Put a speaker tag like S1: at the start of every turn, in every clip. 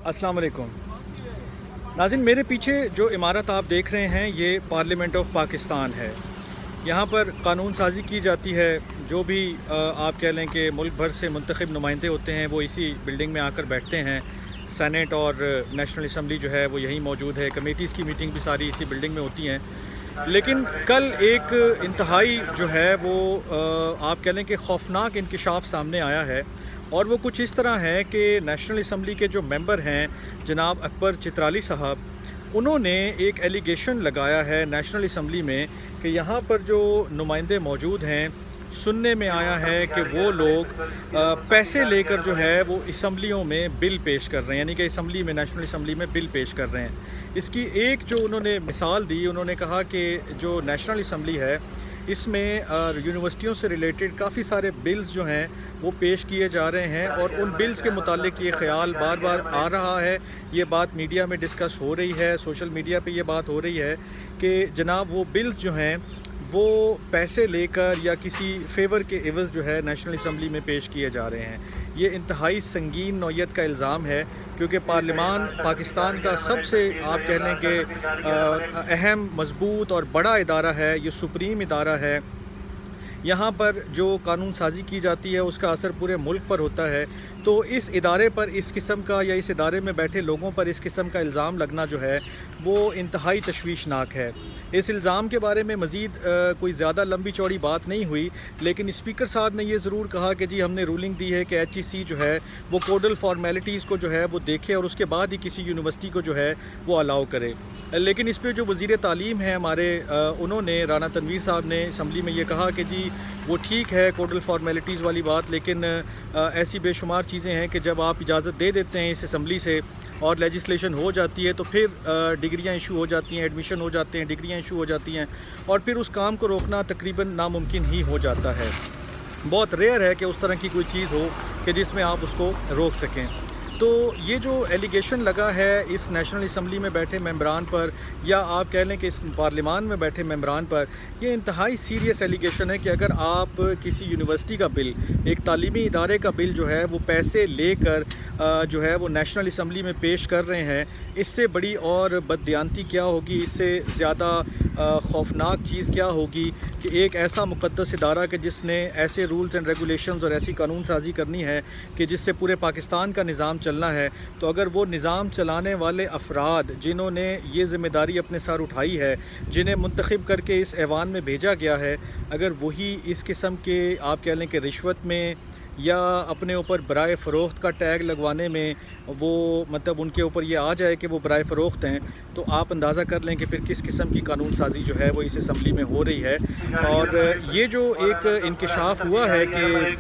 S1: अस्सलाम वालेकुम नाज़रीन, मेरे पीछे जो इमारत आप देख रहे हैं ये पार्लियामेंट ऑफ पाकिस्तान है। यहाँ पर कानून साजी की जाती है। जो भी आप कह लें कि मुल्क भर से मुंतखब नुमाइंदे होते हैं वो इसी बिल्डिंग में आकर बैठते हैं। सेनेट और नेशनल असम्बली जो है वो यहीं मौजूद है। कमेटीज़ की मीटिंग भी सारी इसी बिल्डिंग में होती हैं। लेकिन कल एक इंतहाई जो है वो आप कह लें कि खौफनाक इंकशाफ सामने आया है, और वो कुछ इस तरह है कि नेशनल असम्बली के जो मेंबर हैं जनाब अकबर चित्राली साहब, उन्होंने एक एलिगेशन लगाया है नेशनल असम्बली में कि यहाँ पर जो नुमाइंदे मौजूद हैं, सुनने में आया है कि वो लोग पैसे लेकर जो है वो असम्बलियों में बिल पेश कर रहे हैं, यानी कि असम्बली में, नेशनल असम्बली में बिल पेश कर रहे हैं। इसकी एक जो उन्होंने मिसाल दी, उन्होंने कहा कि जो नेशनल असम्बली है इसमें यूनिवर्सिटियों से रिलेटेड काफ़ी सारे बिल्स जो हैं वो पेश किए जा रहे हैं, और उन बिल्स के मुतालिक ये ख्याल बार बार आ रहा है, ये बात मीडिया में डिस्कस हो रही है, सोशल मीडिया पे ये बात हो रही है कि जनाब वो बिल्स जो हैं वो पैसे लेकर या किसी फेवर के एवज़ जो है नेशनल असम्बली में पेश किए जा रहे हैं। ये इंतहाई संगीन नौयत का इल्ज़ाम है, क्योंकि पार्लियामान पाकिस्तान का सबसे आप कह लें कि अहम, मजबूत और बड़ा इदारा है, ये सुप्रीम इदारा है। यहाँ पर जो कानून साजी की जाती है उसका असर पूरे मुल्क पर होता है। तो इस इदारे पर इस किस्म का, या इस इदारे में बैठे लोगों पर इस किस्म का इल्ज़ाम लगना जो है वो इंतहाई तशवीशनाक है। इस इल्ज़ाम के बारे में मज़ीद कोई ज़्यादा लंबी चौड़ी बात नहीं हुई, लेकिन स्पीकर साहब ने ये ज़रूर कहा कि जी हमने रूलिंग दी है कि HEC जो है वो कोडल फॉर्मेलिटीज़ को जो है वो देखे और उसके बाद ही किसी यूनिवर्सिटी को जो है वो अलाउ करे। लेकिन इस पर जो वज़ीर तालीम है हमारे, उन्होंने, राना तनवीर साहब ने असम्बली में ये कहा कि जी वो ठीक है कोडल फॉर्मेलिटीज़ वाली बात, लेकिन ऐसी बेशुमार चीज़ें हैं कि जब आप इजाज़त दे देते हैं इस असम्बली से और लेजिस्लेशन हो जाती है तो फिर डिग्रियां इशू हो जाती हैं, एडमिशन हो जाते हैं, डिग्रियां इशू हो जाती हैं, और फिर उस काम को रोकना तकरीबन नामुमकिन ही हो जाता है। बहुत रेयर है कि उस तरह की कोई चीज़ हो कि जिसमें आप उसको रोक सकें। तो ये जो एलिगेशन लगा है इस नेशनल असम्बली में बैठे मेंबरान पर, या आप कह लें कि इस पार्लियामान में बैठे मेंबरान पर, ये इंतहाई सीरियस एलिगेशन है कि अगर आप किसी यूनिवर्सिटी का बिल, एक तालीमी इदारे का बिल जो है वो पैसे लेकर जो है वो नेशनल असम्बली में पेश कर रहे हैं, इससे बड़ी और बददियानती क्या होगी, इससे ज़्यादा खौफनाक चीज़ क्या होगी कि एक ऐसा मुक़द्दस इदारा कि जिसने ऐसे रूल्स एंड रेगुलेशंस और ऐसी कानून साजी करनी है कि जिससे पूरे पाकिस्तान का निज़ाम चलना है, तो अगर वो निज़ाम चलाने वाले अफराद जिन्होंने ये ज़िम्मेदारी अपने सर उठाई है, जिन्हें मुंतखब करके इस ऐवान में भेजा गया है, अगर वही इस किस्म के आप कह लें कि रिश्वत में या अपने ऊपर बराए फ़रोख्त का टैग लगवाने में वो मतलब उनके ऊपर ये आ जाए कि वो बराए फ़रोख्त हैं, तो आप अंदाज़ा कर लें कि फिर किस किस्म की कानून साजी जो है वो इस असम्बली में हो रही है। और ये जो एक इंकशाफ हुआ है कि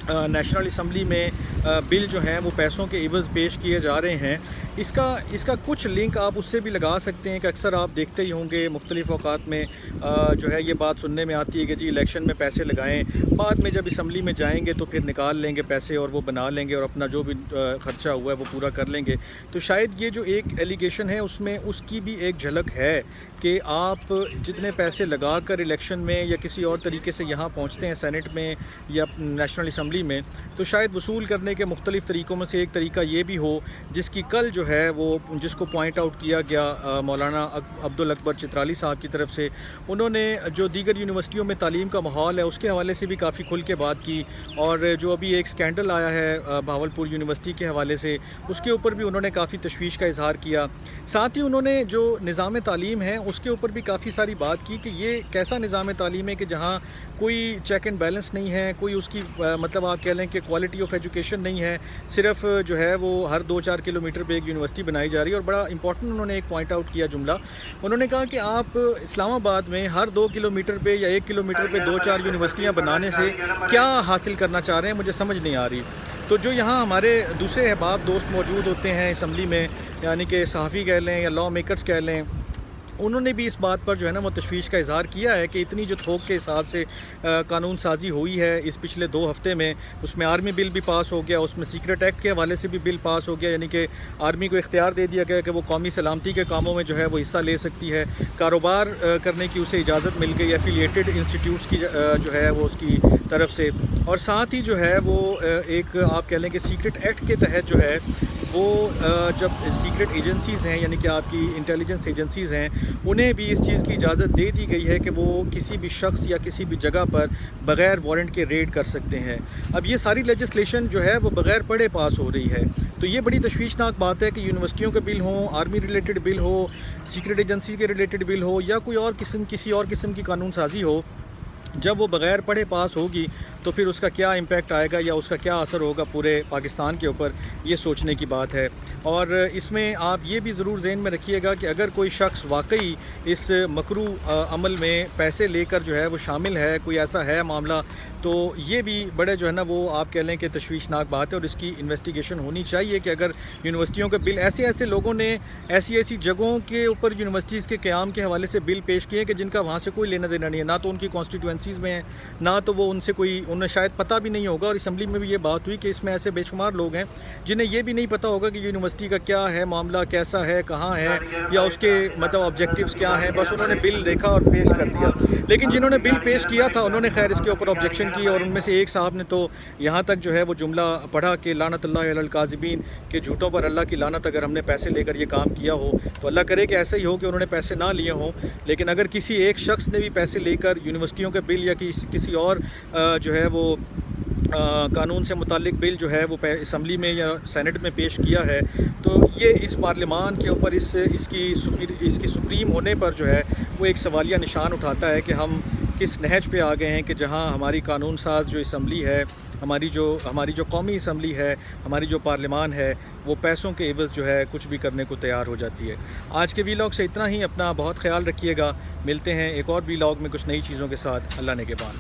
S1: नेशनल असम्बली में बिल जो हैं वो पैसों के इवज़ पेश किए जा रहे हैं, इसका कुछ लिंक आप उससे भी लगा सकते हैं कि अक्सर आप देखते ही होंगे मुख्तलिफ़ औक़ात में जो है ये बात सुनने में आती है कि जी इलेक्शन में पैसे लगाएं, बाद में जब असम्बली में जाएंगे तो फिर निकाल लेंगे पैसे और वो बना लेंगे और अपना जो भी ख़र्चा हुआ है वो पूरा कर लेंगे। तो शायद ये जो एक एलिगेशन है उसमें उसकी भी एक झलक है कि आप जितने पैसे लगा कर इलेक्शन में या किसी और तरीके से यहाँ पहुँचते हैं सेनेट में या नेशनल असम्बली में, तो शायद वसूल करने के मुख्तलिफ़ तरीक़ों में से एक तरीका ये भी हो, जिसकी कल जो है वो जिसको पॉइंट आउट किया गया मौलाना अब्दुल अकबर चित्राली साहब की तरफ से, उन्होंने जो दीगर यूनिवर्सिटियों में तालीम का माहौल है उसके हवाले से भी काफ़ी खुल के बात की, और जो अभी एक स्कैंडल आया है भावलपुर यूनिवर्सिटी के हवाले से उसके ऊपर भी उन्होंने काफ़ी तशवीश का इजहार किया। साथ ही उन्होंने जो निज़ाम तालीम है उसके ऊपर भी काफ़ी सारी बात की कि ये कैसा निज़ाम तालीम है कि जहाँ कोई चेक एंड बैलेंस नहीं है, कोई उसकी मतलब आप कह लें कि क्वालिटी ऑफ एजुकेशन नहीं है, सिर्फ जो है वो हर 2-4 किलोमीटर पे एक यूनिवर्सिटी बनाई जा रही है। और बड़ा इंपॉर्टेंट उन्होंने एक पॉइंट आउट किया जुमला, उन्होंने कहा कि आप इस्लामाबाद में हर 2 किलोमीटर पे या 1 किलोमीटर पे 2-4 यूनिवर्सिटियाँ बनाने से क्या हासिल करना चाह रहे हैं, मुझे समझ नहीं आ रही। तो जो यहाँ हमारे दूसरे अहबाब दोस्त मौजूद होते हैं असम्बली में, यानी कि सहाफ़ी कह लें या लॉ मेकर्स कह लें, उन्होंने भी इस बात पर जो है ना वो तशवीश का इज़हार किया है कि इतनी जो थोक के हिसाब से कानून साजी हुई है इस पिछले 2 हफ़्ते में, उसमें आर्मी बिल भी पास हो गया, उसमें सीक्रेट एक्ट के हवाले से भी बिल पास हो गया, यानी कि आर्मी को इख्तियार दे दिया गया कि वो कौमी सलामती के कामों में जो है वो हिस्सा ले सकती है, कारोबार करने की उसे इजाज़त मिल गई एफिलिएटेड इंस्टीट्यूट्स की जो है वो उसकी तरफ से। اور ساتھ ہی جو ہے وہ ایک آپ کہہ لیں کہ سیکرٹ ایکٹ کے تحت جو ہے وہ جب سیکرٹ ایجنسیز ہیں یعنی کہ آپ کی انٹیلیجنس ایجنسیز ہیں انہیں بھی اس چیز کی اجازت دے دی گئی ہے کہ وہ کسی بھی شخص یا کسی بھی جگہ پر بغیر وارنٹ کے ریڈ کر سکتے ہیں. اب یہ ساری لیجسلیشن جو ہے وہ بغیر پڑھے پاس ہو رہی ہے. تو یہ بڑی تشویشناک بات ہے کہ یونیورسٹیوں کے بل ہوں, آرمی ریلیٹڈ بل ہو, سیکرٹ ایجنسی کے ریلیٹڈ بل ہو یا کوئی اور کسی اور قسم کی قانون سازی ہو, جب وہ بغیر پڑھے پاس ہوگی تو پھر اس کا کیا امپیکٹ آئے گا یا اس کا کیا اثر ہوگا پورے پاکستان کے اوپر, یہ سوچنے کی بات ہے. اور اس میں آپ یہ بھی ضرور ذہن میں رکھیے گا کہ اگر کوئی شخص واقعی اس مکروہ عمل میں پیسے لے کر جو ہے وہ شامل ہے, کوئی ایسا ہے معاملہ, تو یہ بھی بڑے جو ہے نا وہ آپ کہہ لیں کہ تشویشناک بات ہے اور اس کی انویسٹیگیشن ہونی چاہیے کہ اگر یونیورسٹیوں کے بل ایسے لوگوں نے ایسی جگہوں کے اوپر یونیورسٹیز کے قیام کے حوالے سے بل پیش کیے کہ جن کا وہاں سے کوئی لینا دینا نہیں ہے, نہ تو ان کی کانسٹیٹوئنسیز میں ہیں, نہ تو وہ ان سے کوئی انہیں شاید پتہ بھی نہیں ہوگا. اور اسمبلی میں بھی یہ بات ہوئی کہ اس میں ایسے بے شمار لوگ ہیں جنہیں یہ بھی نہیں پتہ ہوگا کہ یونیورسٹی کا کیا ہے معاملہ, کیسا ہے, کہاں ہے, یا اس کے مطلب آبجیکٹیوز کیا ہیں. بس انہوں نے بل دیکھا اور پیش کر دیا. لیکن جنہوں نے بل پیش کیا تھا انہوں نے خیر اس کے اوپر آبجیکشن کی, اور ان میں سے ایک صاحب نے تو یہاں تک جو ہے وہ جملہ پڑھا کہ لعنت اللہ علی الکاذبین, کہ جھوٹوں پر اللہ کی لعنت, اگر ہم نے پیسے لے کر یہ کام کیا ہو تو اللہ کرے کہ ایسا ہی ہو کہ انہوں نے پیسے نہ لیے ہوں. لیکن اگر کسی ایک شخص نے بھی پیسے لے کر یونیورسٹیوں کے بل یا کسی اور جو ہے وہ قانون سے متعلق بل جو ہے وہ اسمبلی میں یا سینٹ میں پیش کیا ہے, تو یہ اس پارلیمان کے اوپر اس کی سپریم ہونے پر جو ہے وہ ایک سوالیہ نشان اٹھاتا ہے کہ ہم کس نہج پہ آ گئے ہیں کہ جہاں ہماری قانون ساز جو اسمبلی ہے, ہماری جو قومی اسمبلی ہے, ہماری جو پارلیمان ہے, وہ پیسوں کے عوض جو ہے کچھ بھی کرنے کو تیار ہو جاتی ہے. آج کے ویلاگ سے اتنا ہی. اپنا بہت خیال رکھیے گا. ملتے ہیں ایک اور ویلاگ میں کچھ نئی چیزوں کے ساتھ. اللہ نگہبان.